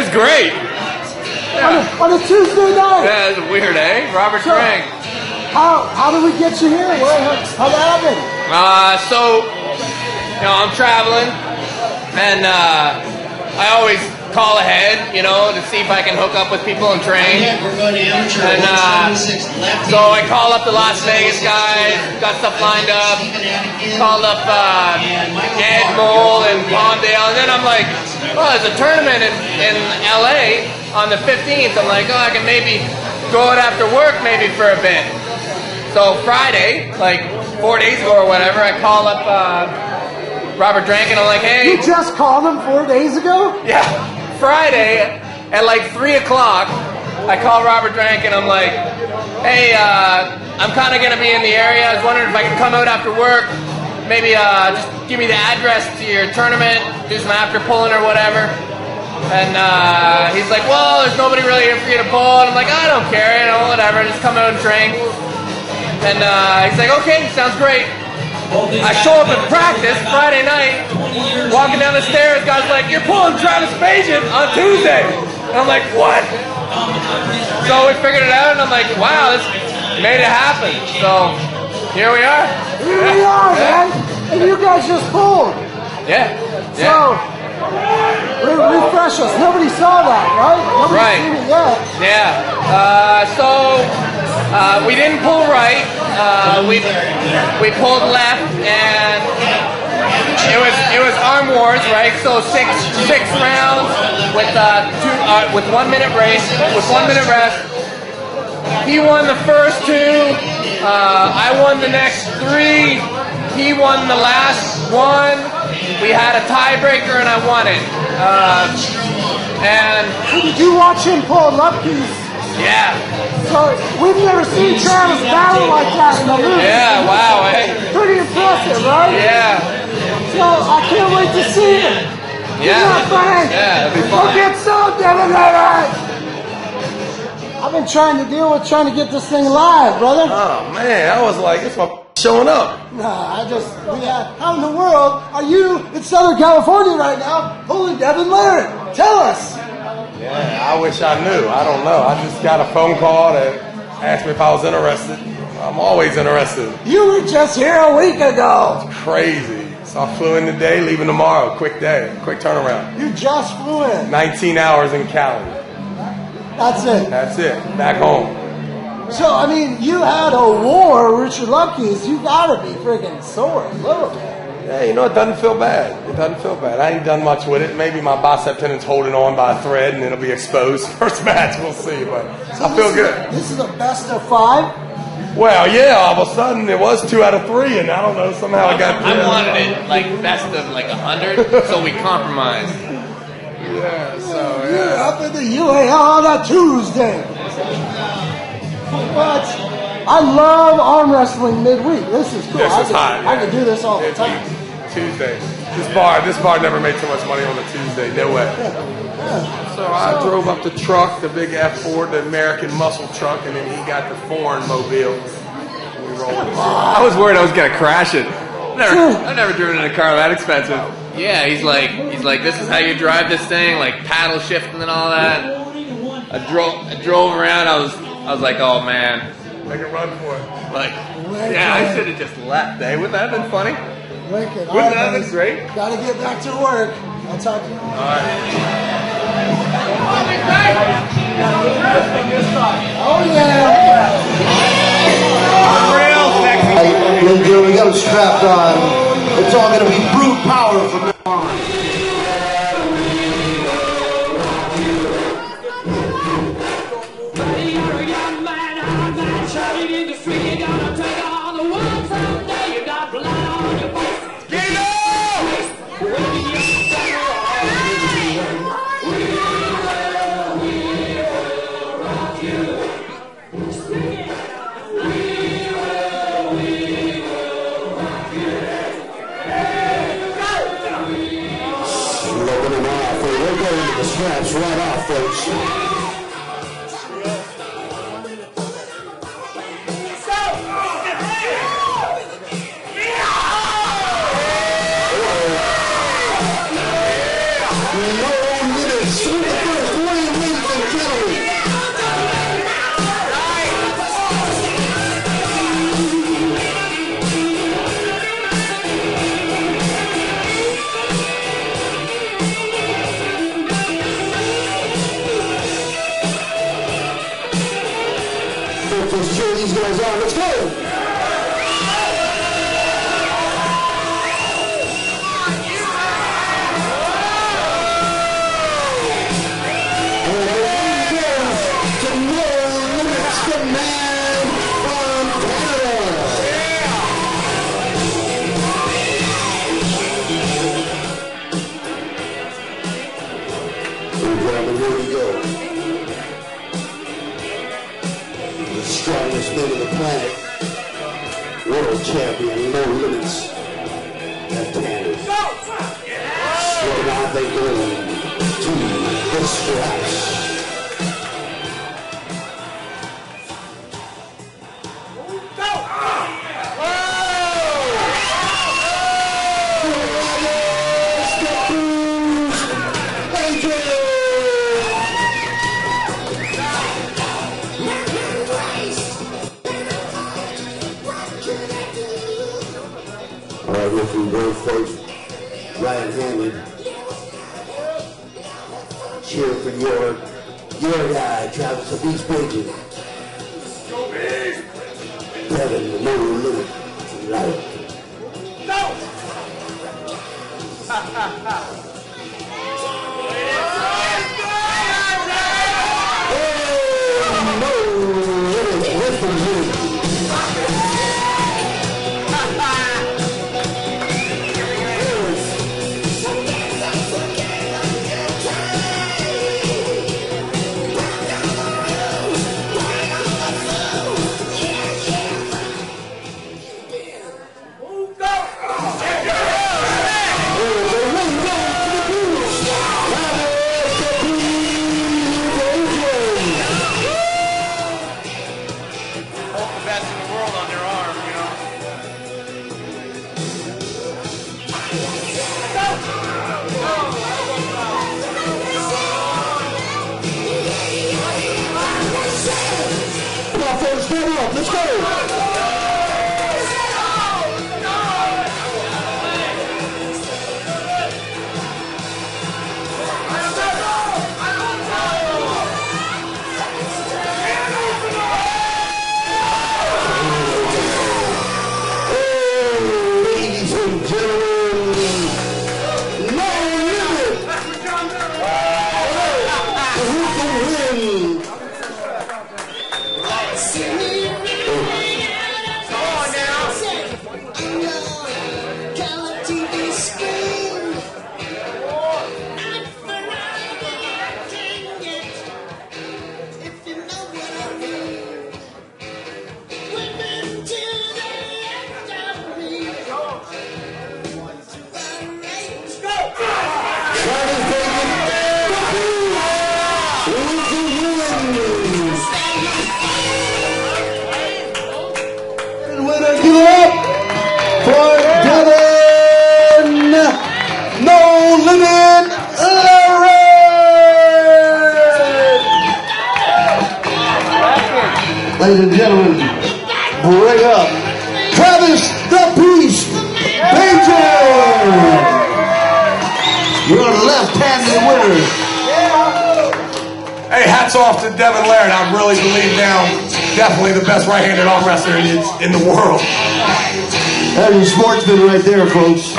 was great. Yeah. On a Tuesday night. Yeah, it was weird, eh? Robert Drank. How did we get you here? How that happened? So, you know, I'm traveling, and I always call ahead, you know, to see if I can hook up with people and train. And so I call up the Las Vegas guys, got stuff lined up, called up Ed Mole and Palmdale, and then I'm like, oh, there's a tournament in LA on the 15th. I'm like, oh, I can maybe go out after work maybe for a bit. So Friday, like 4 days ago or whatever, I call up Robert Drank and I'm like, hey. You just called him 4 days ago? Yeah. Friday at like 3 o'clock, I call Robert Drank and I'm like, hey, I'm kind of going to be in the area. I was wondering if I could come out after work, maybe just give me the address to your tournament, do some after pulling or whatever. And he's like, well, there's nobody really here for you to pull. And I'm like, I don't care, you know, whatever, just come out and train. And he's like, okay, sounds great. I show up at practice Friday night, walking down the stairs, guy's like, you're pulling Travis BAGENT on Tuesday. And I'm like, what? So we figured it out, and I'm like, wow, this made it happen. So here we are. Here we are, man. And you guys just pulled. Yeah. So, refresh us. Nobody saw that, right? Nobody's seen it yet. Yeah. So we didn't pull right. We pulled left, and it was arm wars, right? So six rounds with 1 minute race, with 1 minute rest. He won the first 2. I won the next 3. He won the last 1. We had a tiebreaker, and I won it. And did you watch him pull Lupke's? Yeah. So we've never seen Travis battle like that in the movie. Yeah, wow, eh? Pretty impressive, right? Yeah. So I can't wait to see it. Yeah. Isn't that funny? Yeah, it'll be fun. Don't get so, Devon LARRATT. I've been trying to get this thing live, brother. Oh man, I was like, it's my showing up. Nah, how in the world are you in Southern California right now pulling Devon LARRATT? Tell us. Yeah, I wish I knew. I don't know. I just got a phone call that asked me if I was interested. I'm always interested. You were just here a week ago. It's crazy. So I flew in today, leaving tomorrow. Quick day, quick turnaround. You just flew in. 19 hours in Cali. That's it. That's it. Back home. So, I mean, you had a war, Richard Lupke's. You gotta be freaking sore a little bit. Yeah, you know, it doesn't feel bad. It doesn't feel bad. I ain't done much with it. Maybe my bicep tendon's holding on by a thread and it'll be exposed. First match, we'll see. But so I feel good. This is a best of 5? Well, yeah, all of a sudden it was 2 out of 3, and I don't know, somehow I got... I wanted it like best of like 100, so we compromised. Yeah, so, You're yeah. up in the UAL on a Tuesday. But I love arm wrestling midweek. This is cool. This is hot. I could do this all the time. Tuesday. This bar never made so much money on a Tuesday. No way. So I drove up the truck, the big F4, the American muscle truck, and then he got the foreign mobile. We rolled. I was worried I was gonna crash it. I've never driven in a car that expensive. Yeah, he's like, this is how you drive this thing, like paddle shifting and all that. I drove around. I was like, oh man. Make a run for it. Like, yeah, I should have just left. Eh? Wouldn't that have been funny? Wicked. Wouldn't that have been great? Gotta get back to work. I'll talk to you. All right. Oh yeah. Real sexy. Hey, we got it strapped on. It's all gonna be brute power from now on. Straps right off, folks. No minutes. these guys are. Let's go! Here we go. The strongest man on the planet, world champion, no limits, left-handed. So now they go to the straps. If we go first, right-handed, cheer for your guy, Travis the Beast Bajan. Devon the No Limit LARRATT. No! Let's go! Ladies and gentlemen, No Limit! Who can win? Give it up for Devon No Limit LARRATT! Ladies and gentlemen, bring up Travis the Beast Bajan! Your left-handed winner. Hey, hats off to Devon LARRATT. I really believe now, definitely the best right-handed arm wrestler in the world. That's a sportsman right there, folks.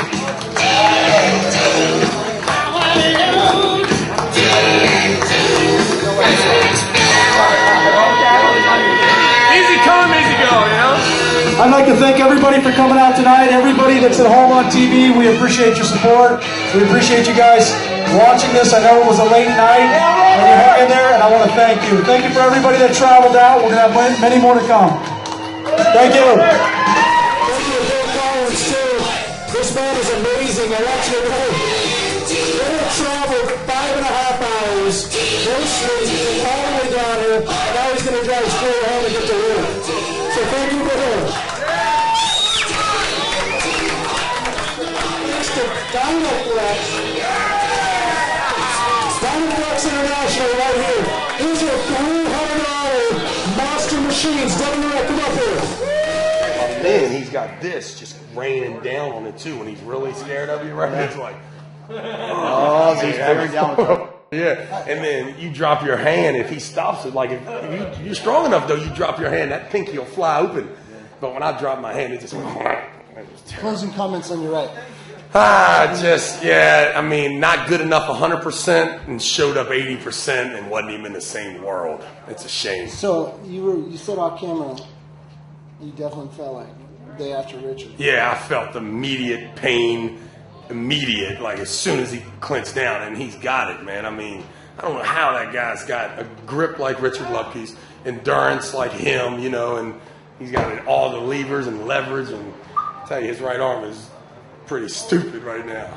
Easy come, easy go, you know? I'd like to thank everybody for coming out tonight. Everybody that's at home on TV, we appreciate your support. We appreciate you guys watching this. I know it was a late night, and you hung in there, and I want to thank you. Thank you for everybody that traveled out. We're going to have many more to come. Thank you. This man is amazing. I want you to know. They have traveled 5.5 hours, no sleep, all the way down here, and now he's going to drive straight home and get to work. So thank you for him. Next to Dynaflex. Dynaflex International right here. These are $300 monster machines. Devon LARRATT, come up here. Man, he's got this just raining down on it too. When he's really scared of you, right? It's like, oh, he's very down. Yeah, and then you drop your hand if he stops it. Like if you're strong enough, though, you drop your hand, that pinky will fly open. But when I drop my hand, it just Closing comments on your right. I mean, not good enough 100% and showed up 80% and wasn't even in the same world. It's a shame. So you said off camera, you definitely felt like the day after Richard. Yeah, I felt immediate pain, like as soon as he clinched down, and he's got it, man. I mean, I don't know how that guy's got a grip like Richard Lupke's, endurance like him, you know, and he's got all the levers and leverage, and I tell you, his right arm is pretty stupid right now.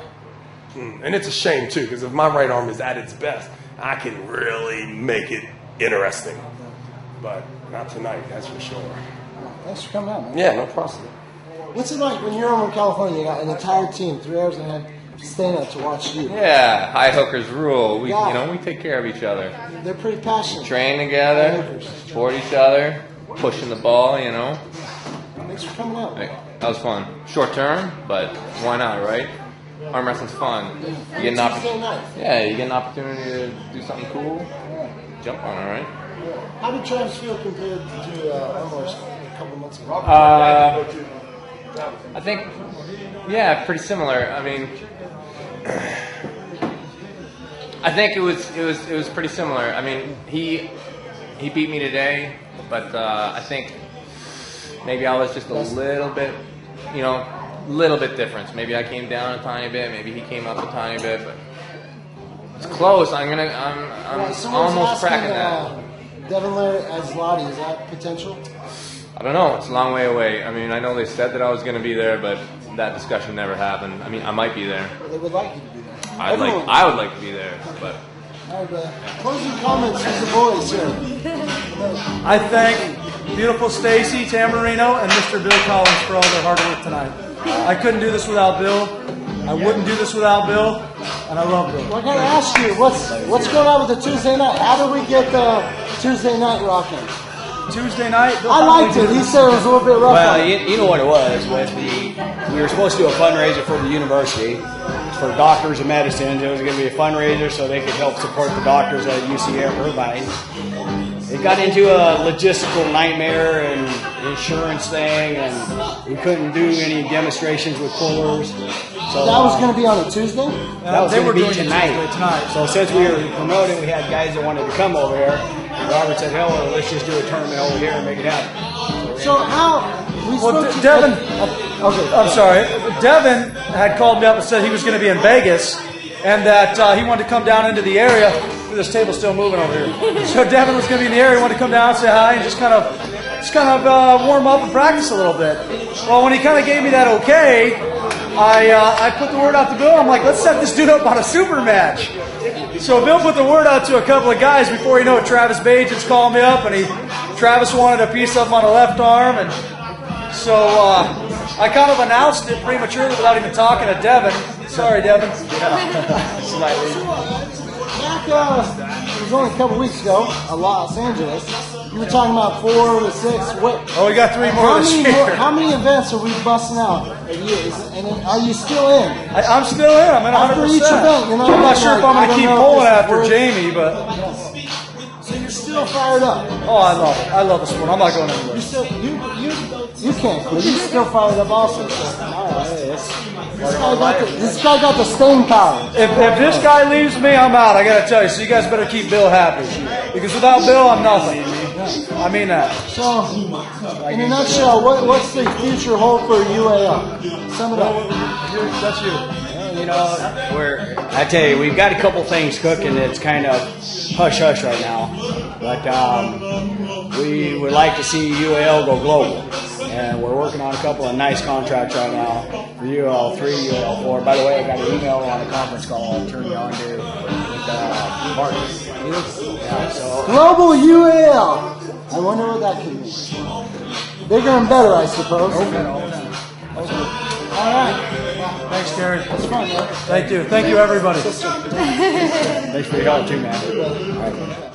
And it's a shame, too, because if my right arm is at its best, I can really make it interesting. But not tonight, that's for sure. Thanks for coming out, man. Yeah, no problem. What's it like when you're over in California, you got an entire team, 3 hours ahead, staying up to watch you? Yeah, high hookers rule. We, you know, we take care of each other. They're pretty passionate. Train together, support each other, pushing the ball, you know. Thanks for coming out. That was fun. Short term, but why not, right? Arm wrestling's fun. You get an opportunity. You get an opportunity to do something cool. Jump on it, right? How did Travis feel compared to arm wrestling a couple months ago? I think, yeah, pretty similar. I mean, I think it was pretty similar. I mean, he beat me today, but I think maybe I was just a little bit, you know, little bit different. Maybe I came down a tiny bit. Maybe he came up a tiny bit, but it's close. I'm almost cracking that. Devon LARRATT, is that potential? I don't know. It's a long way away. I mean, I know they said that I was going to be there, but that discussion never happened. I mean, I might be there. Well, they would like you to be there. I would like to be there, but. All right, brother. Closing comments from the boys here. I thank beautiful Stacy Tamburino and Mr. Bill Collins for all their hard work tonight. I couldn't do this without Bill. I wouldn't do this without Bill, and I love Bill. Well, I got to ask you, what's going on with the Tuesday night? How do we get the Tuesday night rocking? Tuesday night? I liked it. He said it was a little bit rough. Well, you know what it was. We were supposed to do a fundraiser for the university for doctors of medicine. It was going to be a fundraiser so they could help support the doctors at UC Irvine. It got into a logistical nightmare and insurance thing, and we couldn't do any demonstrations with pullers. So that was going to be on a Tuesday? That was going to be tonight. So since we were promoting, we had guys that wanted to come over here. Robert said, hell, let's just do a tournament over here and make it happen. So how? Devon, I'm sorry. Devon had called me up and said he was going to be in Vegas and that he wanted to come down into the area. This table's still moving over here. So Devon was going to be in the area, wanted to come down and say hi and just kind of warm up and practice a little bit. Well, when he kind of gave me that okay, I put the word out to Bill. I'm like, let's set this dude up on a super match. So Bill put the word out to a couple of guys. Before you know it, Travis Bajan's called me up, and Travis wanted a piece of him on the left arm, and so I kind of announced it prematurely without even talking to Devon. Sorry, Devon. It was only a couple weeks ago, Los Angeles. You were talking about 4 to 6. We got 3 more this year. How many events are we busting out a year? And are you still in? I'm still in. I'm in 100%. After each event, you're not I'm not sure if I'm going to keep pulling after Jamie, but. So you're still fired up. Oh, I love it. I love the sport. I'm not going anywhere. You can't quit. You're still fired up also. This guy got the staying power. If this guy leaves me, I'm out. I got to tell you. So you guys better keep Bill happy. Because without Bill, I'm nothing. I mean that. So, in a nutshell, what's the future hold for UAL? Sum it up. That's you. You know, I tell you, we've got a couple things cooking that's kind of hush-hush right now. But we would like to see UAL go global. And we're working on a couple of nice contracts right now for UAL 3, UAL 4. By the way, I got an email on a conference call I'll turn you on to with Mark. Yeah, so. Global UAL. I wonder what that could mean. Bigger and better, I suppose. Okay. All right. Thanks, Gary. That's fun, man. Thank you. Thank you, everybody. Thanks for your help, too, man. All right.